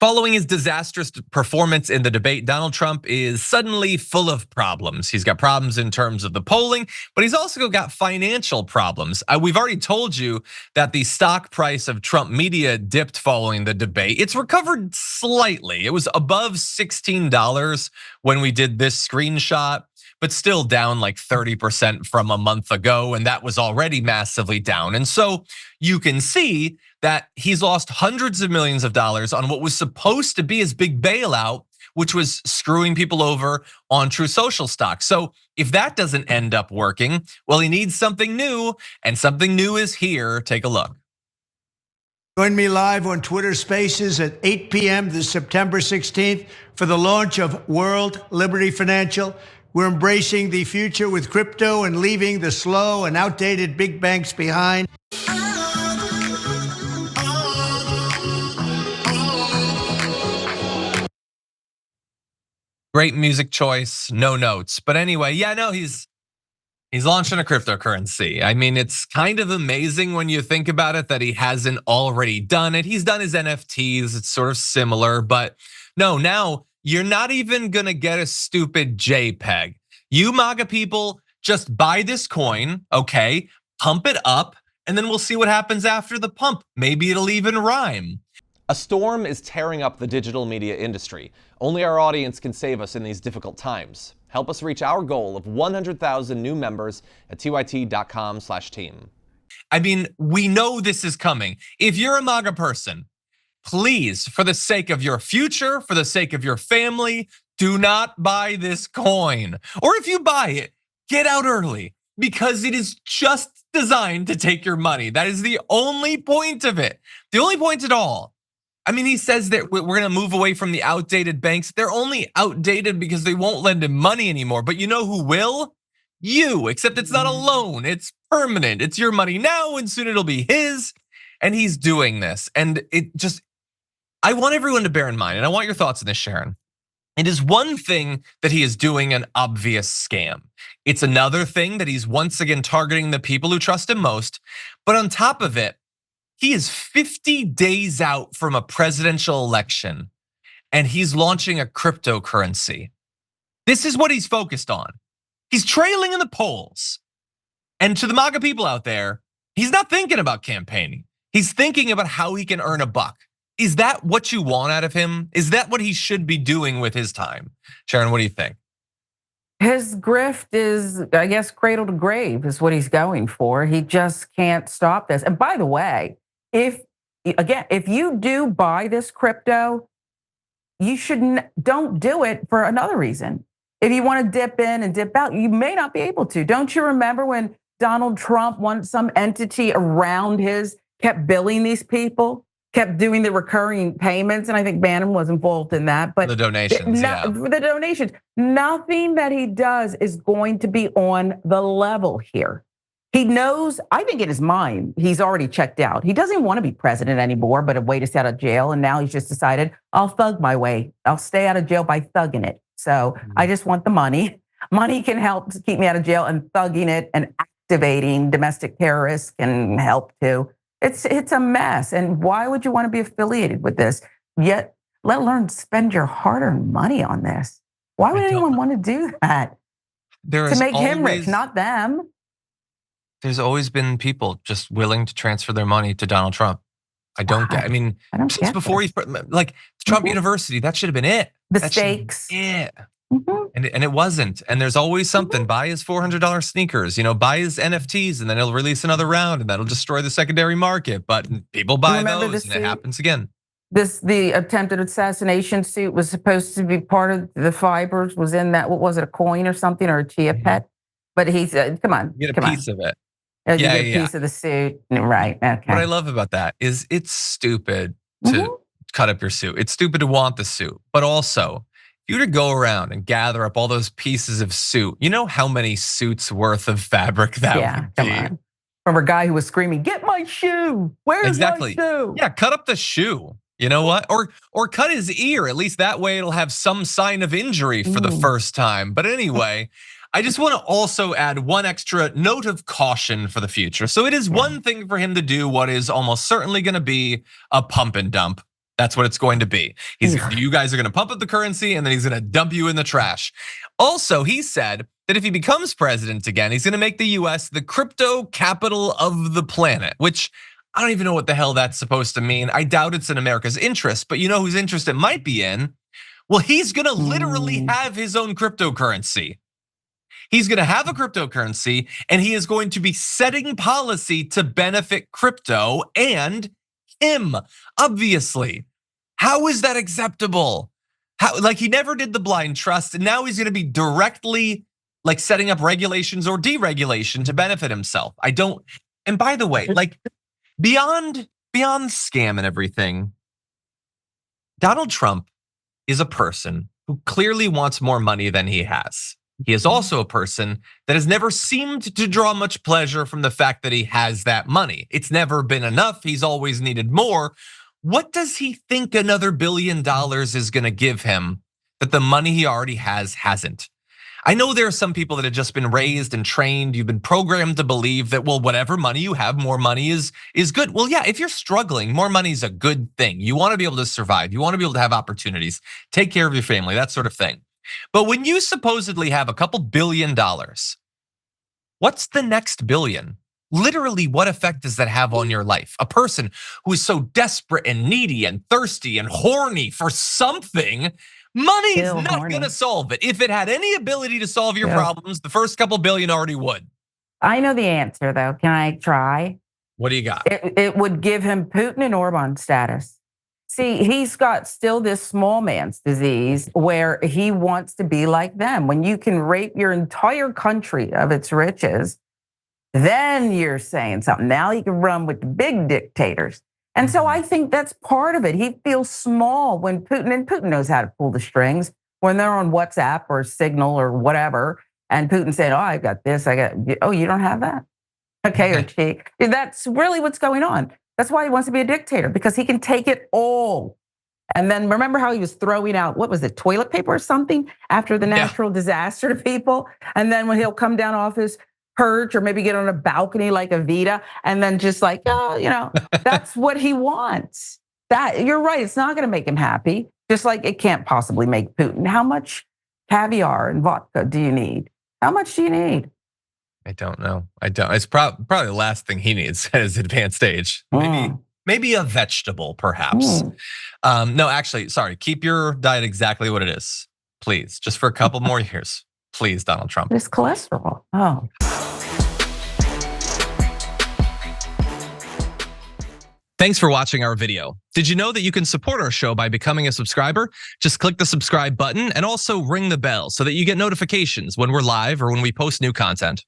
Following his disastrous performance in the debate, Donald Trump is suddenly full of problems. He's got problems in terms of the polling, but he's also got financial problems. We've already told you that the stock price of Trump media dipped following the debate. It's recovered slightly. It was above $16 when we did this screenshot, but still down like 30% from a month ago, and that was already massively down. And so you can see that he's lost hundreds of millions of dollars on what was supposed to be his big bailout, which was screwing people over on True Social stock. So if that doesn't end up working, well, he needs something new, and something new is here. Take a look. Join me live on Twitter Spaces at 8 p.m. this September 16th for the launch of World Liberty Financial. We're embracing the future with crypto and leaving the slow and outdated big banks behind. Great music choice, no notes. But anyway, yeah, no, he's launching a cryptocurrency. I mean, it's kind of amazing when you think about it that he hasn't already done it. He's done his NFTs, it's sort of similar, but no, now you're not even gonna get a stupid JPEG. You MAGA people, just buy this coin, okay, pump it up, and then we'll see what happens after the pump. Maybe it'll even rhyme. A storm is tearing up the digital media industry. Only our audience can save us in these difficult times. Help us reach our goal of 100,000 new members at tyt.com/team. I mean, we know this is coming. If you're a MAGA person, please, for the sake of your future, for the sake of your family, do not buy this coin. Or if you buy it, get out early, because it is just designed to take your money. That is the only point of it. The only point at all. I mean, he says that we're gonna move away from the outdated banks. They're only outdated because they won't lend him money anymore. But you know who will? You, except it's not a loan, it's permanent. It's your money now and soon it'll be his. And he's doing this. And I want everyone to bear in mind, and I want your thoughts on this, Sharon. It is one thing that he is doing an obvious scam. It's another thing that he's once again targeting the people who trust him most. But on top of it, he is 50 days out from a presidential election, and he's launching a cryptocurrency. This is what he's focused on. He's trailing in the polls. And to the MAGA people out there, he's not thinking about campaigning. He's thinking about how he can earn a buck. Is that what you want out of him? Is that what he should be doing with his time? Sharon, what do you think? His grift is, I guess, cradle to grave is what he's going for. He just can't stop this. And by the way, if you do buy this crypto, you don't do it for another reason. If you want to dip in and dip out, you may not be able to. Don't you remember when Donald Trump wanted some entity around kept billing these people, kept doing the recurring payments, and I think Bannon was involved in that. But the donations, the donations, nothing that he does is going to be on the level here. He knows, I think in his mind, he's already checked out. He doesn't want to be president anymore, but a way to stay out of jail. And now he's just decided, I'll thug my way. I'll stay out of jail by thugging it. So I just want the money. Money can help to keep me out of jail, and thugging it and activating domestic terrorists can help too. It's a mess. And why would you want to be affiliated with this? Yet, let alone spend your hard-earned money on this. Why would anyone want to do that? To make him rich, not them. There's always been people just willing to transfer their money to Donald Trump. I don't since before he's like Trump University, that should have been it. The stakes. Yeah. And it wasn't. And there's always something. Buy his $400 sneakers, buy his NFTs, and then he'll release another round, and that'll destroy the secondary market. But people buy those, and it happens again. The attempted assassination suit was supposed to be part of the fibers, was in that, what was it, a coin or something, or a chia pet? But he said, come on. You get a piece of it. You get a piece of the suit, right, okay. What I love about that is it's stupid to cut up your suit. It's stupid to want the suit, but also, if you were to go around and gather up all those pieces of suit, you know how many suits worth of fabric that would be? Come on. From a guy who was screaming, "Get my shoe! Where's my shoe?" Yeah, cut up the shoe. You know what? Or cut his ear. At least that way it'll have some sign of injury for the first time. But anyway, I just want to also add one extra note of caution for the future. So it is one thing for him to do what is almost certainly going to be a pump and dump. That's what it's going to be. You guys are going to pump up the currency and then he's going to dump you in the trash. Also, he said that if he becomes president again, he's going to make the US the crypto capital of the planet, which I don't even know what the hell that's supposed to mean. I doubt it's in America's interest, but you know whose interest it might be in? Well, he's going to literally have his own cryptocurrency. He's going to have a cryptocurrency and he is going to be setting policy to benefit crypto and him, obviously. How is that acceptable? Like he never did the blind trust and now he's going to be directly like setting up regulations or deregulation to benefit himself. And by the way, like beyond scam and everything, Donald Trump is a person who clearly wants more money than he has. He is also a person that has never seemed to draw much pleasure from the fact that he has that money. It's never been enough. He's always needed more. What does he think another $1 billion is going to give him that the money he already hasn't? I know there are some people that have just been raised and trained. You've been programmed to believe that, well, whatever money you have, more money is good. Well, yeah, if you're struggling, more money is a good thing. You want to be able to survive. You want to be able to have opportunities, take care of your family, that sort of thing. But when you supposedly have a couple $1 billion, what's the next billion? Literally, what effect does that have on your life? A person who is so desperate and needy and thirsty and horny for something, money is not going to solve it. If it had any ability to solve your problems, the first couple billion already would. I know the answer, though. Can I try? What do you got? It would give him Putin and Orban status. See, he's got still this small man's disease where he wants to be like them. When you can rape your entire country of its riches, then you're saying something. Now you can run with the big dictators. And so I think that's part of it. He feels small when Putin knows how to pull the strings, when they're on WhatsApp or Signal or whatever, and Putin said, oh, I got this, oh, you don't have that? Okay, or she. That's really what's going on. That's why he wants to be a dictator, because he can take it all. And then remember how he was throwing out, what was it, toilet paper or something after the natural disaster to people? And then when he'll come down off his perch or maybe get on a balcony like Evita and then just like, oh, that's what he wants. That, you're right, it's not gonna make him happy, just like it can't possibly make Putin. How much caviar and vodka do you need? How much do you need? I don't know. It's probably the last thing he needs at his advanced age. Maybe a vegetable, perhaps. No, actually, sorry. Keep your diet exactly what it is, please. Just for a couple more years, please, Donald Trump. It's cholesterol. Oh. Thanks for watching our video. Did you know that you can support our show by becoming a subscriber? Just click the subscribe button and also ring the bell so that you get notifications when we're live or when we post new content.